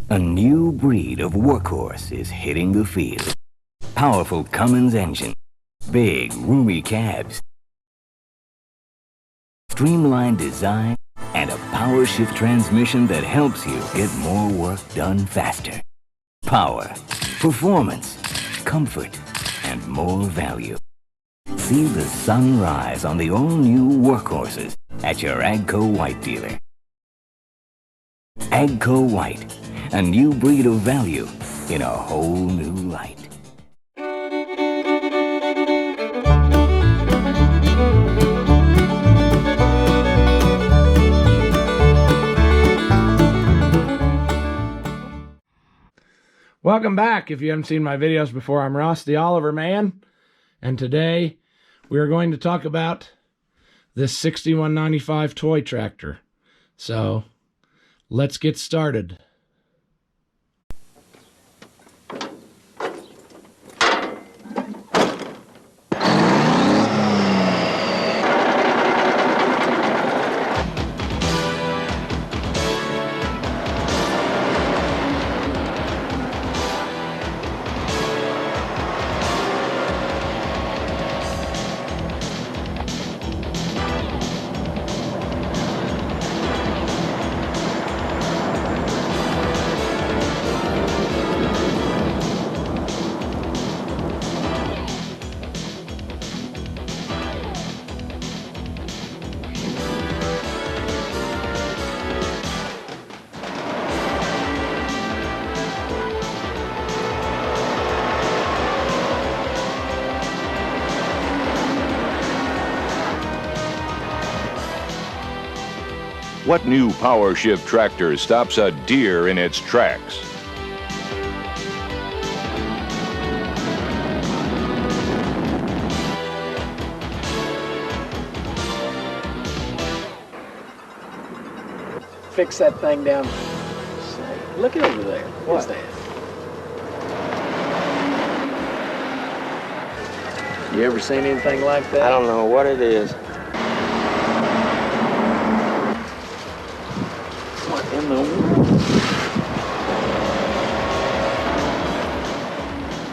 A new breed of workhorse is hitting the field. Powerful Cummins engine, big, roomy cabs, streamlined design, and a power shift transmission that helps you get more work done faster. Power, performance, comfort, and more value. See the sun rise on the all-new Workhorses at your AGCO White dealer. AGCO White, a new breed of value in a whole new light. Welcome back. If you haven't seen my videos before, I'm Ross the Oliver Man, and today we are going to talk about this 6195 toy tractor. So let's get started. What new power shift tractor stops a deer in its tracks? Fix that thing down. Look at over there. What's that? You ever seen anything like that? I don't know what it is. What in the world?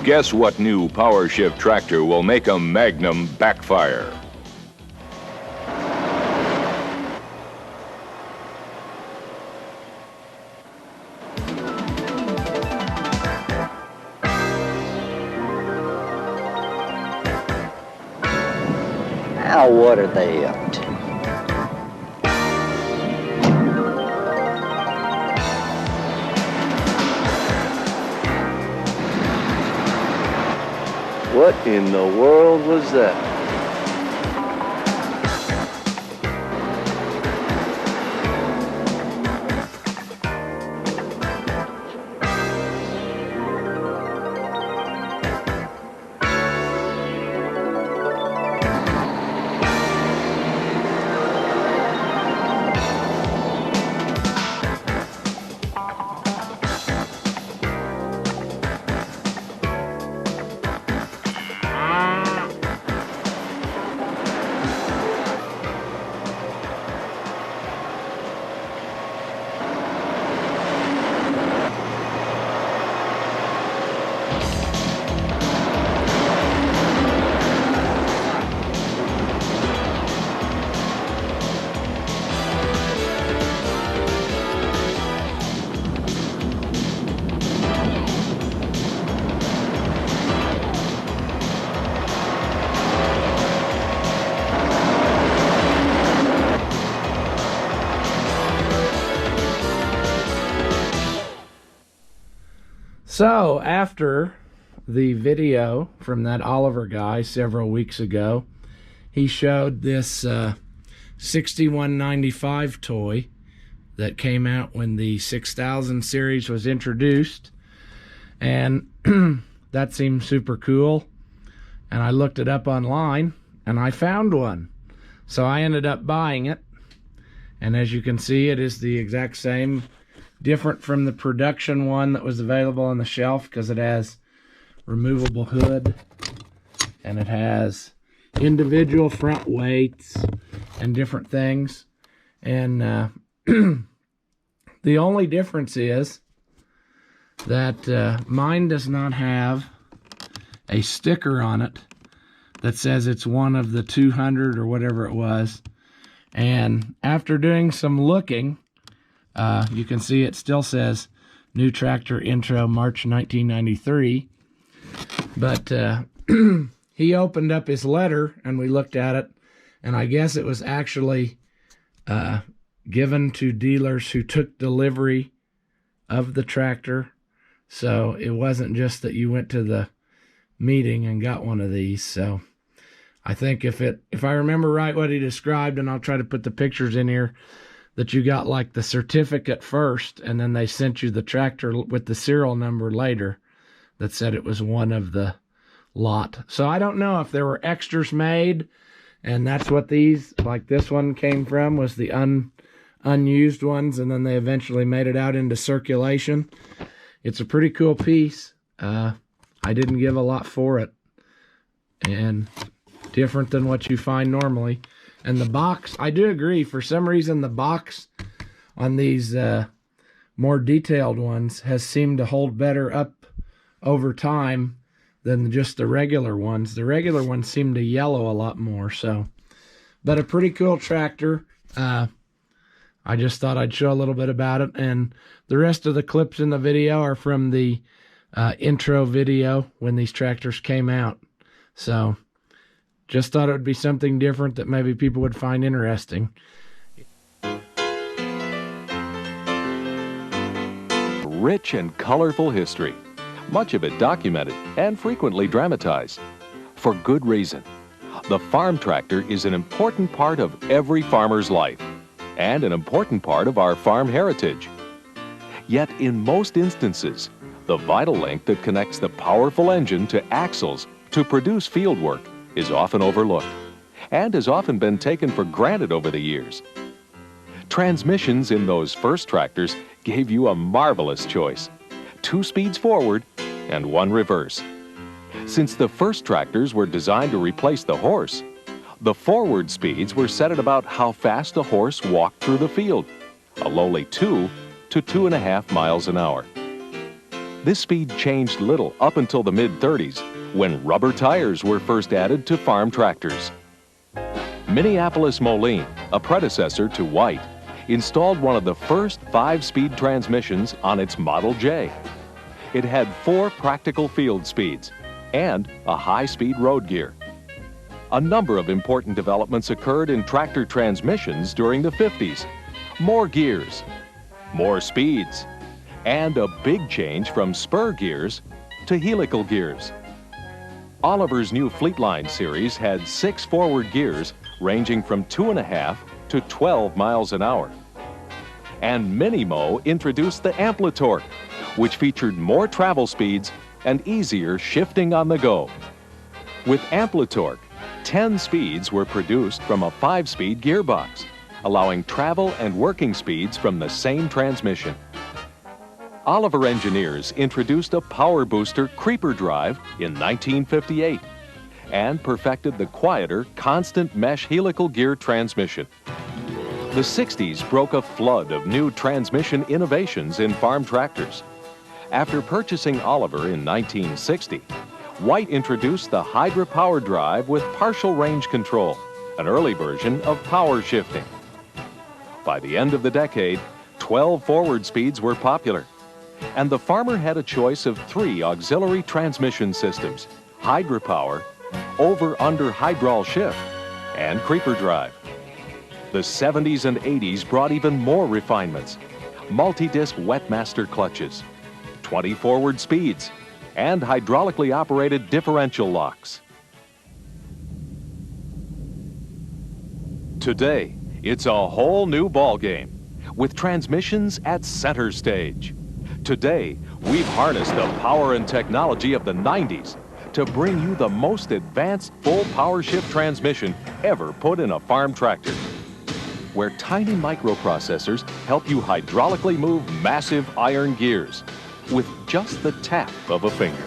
Guess what new power shift tractor will make a Magnum backfire? Now what are they up to? What in the world was that? So after the video from that Oliver guy several weeks ago, he showed this 6195 toy that came out when the 6000 series was introduced, and that seemed super cool, and I looked it up online and I found one, so I ended up buying it. And as you can see, it is the exact same, different from the production one that was available on the shelf, because it has removable hood and it has individual front weights and different things. And the only difference is that mine does not have a sticker on it that says it's one of the 200 or whatever it was. And after doing some looking, you can see it still says New Tractor Intro March 1993. But he opened up his letter and we looked at it, and I guess it was actually given to dealers who took delivery of the tractor. So it wasn't just that you went to the meeting and got one of these. So I think if I remember right what he described, and I'll try to put the pictures in here, that you got like the certificate first, and then they sent you the tractor with the serial number later that said it was one of the lot. So I don't know if there were extras made, and that's what these, like this one came from, was the unused ones, and then they eventually made it out into circulation. It's a pretty cool piece. I didn't give a lot for it, and different than what you find normally. And the box, I do agree, for some reason the box on these more detailed ones has seemed to hold better up over time than just the regular ones. The regular ones seem to yellow a lot more. So, but a pretty cool tractor. I just thought I'd show a little bit about it, and the rest of the clips in the video are from the intro video when these tractors came out. So just thought it would be something different that maybe people would find interesting. Rich and colorful history, much of it documented and frequently dramatized. For good reason. The farm tractor is an important part of every farmer's life and an important part of our farm heritage. Yet in most instances, the vital link that connects the powerful engine to axles to produce field work is often overlooked and has often been taken for granted over the years. Transmissions in those first tractors gave you a marvelous choice: 2 speeds forward and 1 reverse. Since the first tractors were designed to replace the horse, the forward speeds were set at about how fast a horse walked through the field, a lowly 2 to 2.5 miles an hour. This speed changed little up until the mid-30s, when rubber tires were first added to farm tractors. Minneapolis Moline, a predecessor to White, installed one of the first 5-speed transmissions on its Model J. It had 4 practical field speeds and a high-speed road gear. A number of important developments occurred in tractor transmissions during the 50s. More gears, more speeds, and a big change from spur gears to helical gears. Oliver's new Fleetline series had 6 forward gears ranging from 2.5 to 12 miles an hour. And Minimo introduced the Amplitorque, which featured more travel speeds and easier shifting on the go. With Amplitorque, 10 speeds were produced from a 5-speed gearbox, allowing travel and working speeds from the same transmission. Oliver engineers introduced a power booster creeper drive in 1958 and perfected the quieter constant mesh helical gear transmission. The 60s broke a flood of new transmission innovations in farm tractors. After purchasing Oliver in 1960, White introduced the Hydra power drive with partial range control, an early version of power shifting. By the end of the decade, 12 forward speeds were popular, and the farmer had a choice of 3 auxiliary transmission systems: Hydra power, over-under hydraul shift, and creeper drive. The 70s and 80s brought even more refinements: multi-disc wetmaster clutches, 20 forward speeds, and hydraulically operated differential locks. Today, it's a whole new ballgame, with transmissions at center stage. Today, we've harnessed the power and technology of the 90s to bring you the most advanced full power shift transmission ever put in a farm tractor, where tiny microprocessors help you hydraulically move massive iron gears with just the tap of a finger.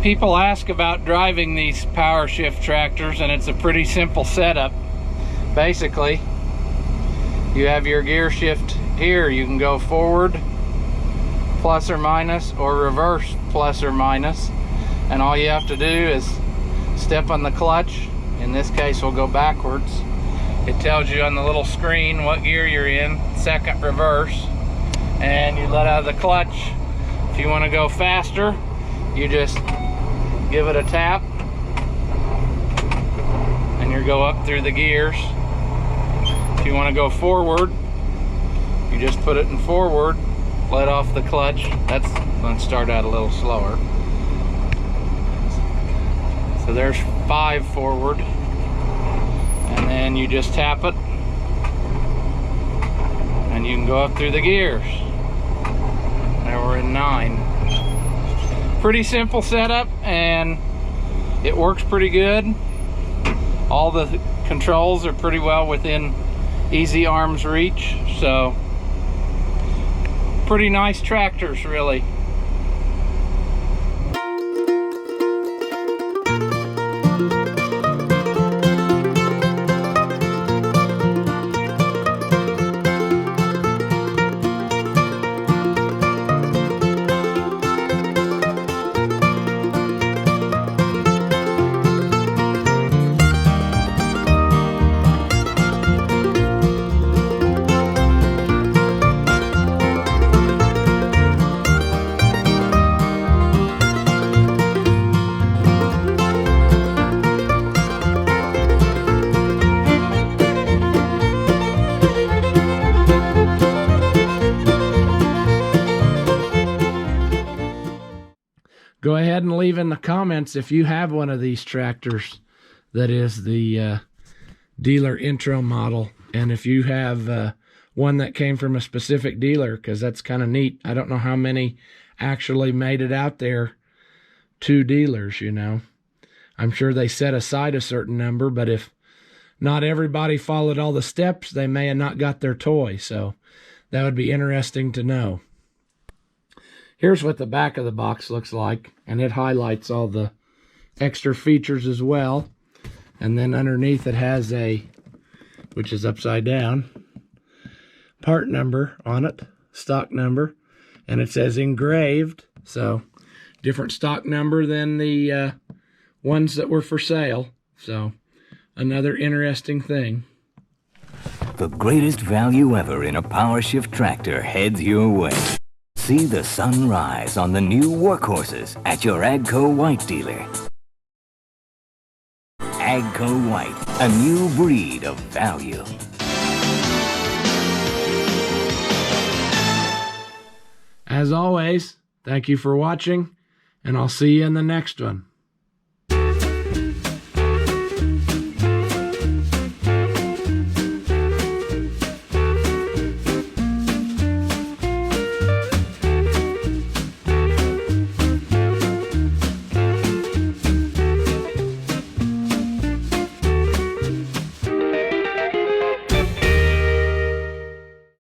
People ask about driving these power shift tractors, and it's a pretty simple setup. Basically, you have your gear shift here. You can go forward plus or minus, or reverse plus or minus, and all you have to do is step on the clutch. In this case, we'll go backwards. It tells you on the little screen what gear you're in, second reverse, and you let out of the clutch. If you want to go faster, you just give it a tap and you go up through the gears. If you want to go forward, you just put it in forward, let off the clutch. That's going to start out a little slower. So there's 5 forward, and then you just tap it and you can go up through the gears. Now we're in 9. Pretty simple setup, and it works pretty good. All the controls are pretty well within easy arm's reach, so pretty nice tractors, really. Go ahead and leave in the comments if you have one of these tractors that is the dealer intro model, and if you have one that came from a specific dealer, because that's kind of neat. I don't know how many actually made it out there to dealers, you know. I'm sure they set aside a certain number, but if not everybody followed all the steps, they may have not got their toy, so that would be interesting to know. Here's what the back of the box looks like, and it highlights all the extra features as well. And then underneath it has a, which is upside down, part number on it, stock number, and it says engraved, so different stock number than the ones that were for sale. So another interesting thing. The greatest value ever in a power shift tractor heads your way. See the sun rise on the new Workhorses at your AGCO White dealer. AGCO White, a new breed of value. As always, thank you for watching, and I'll see you in the next one.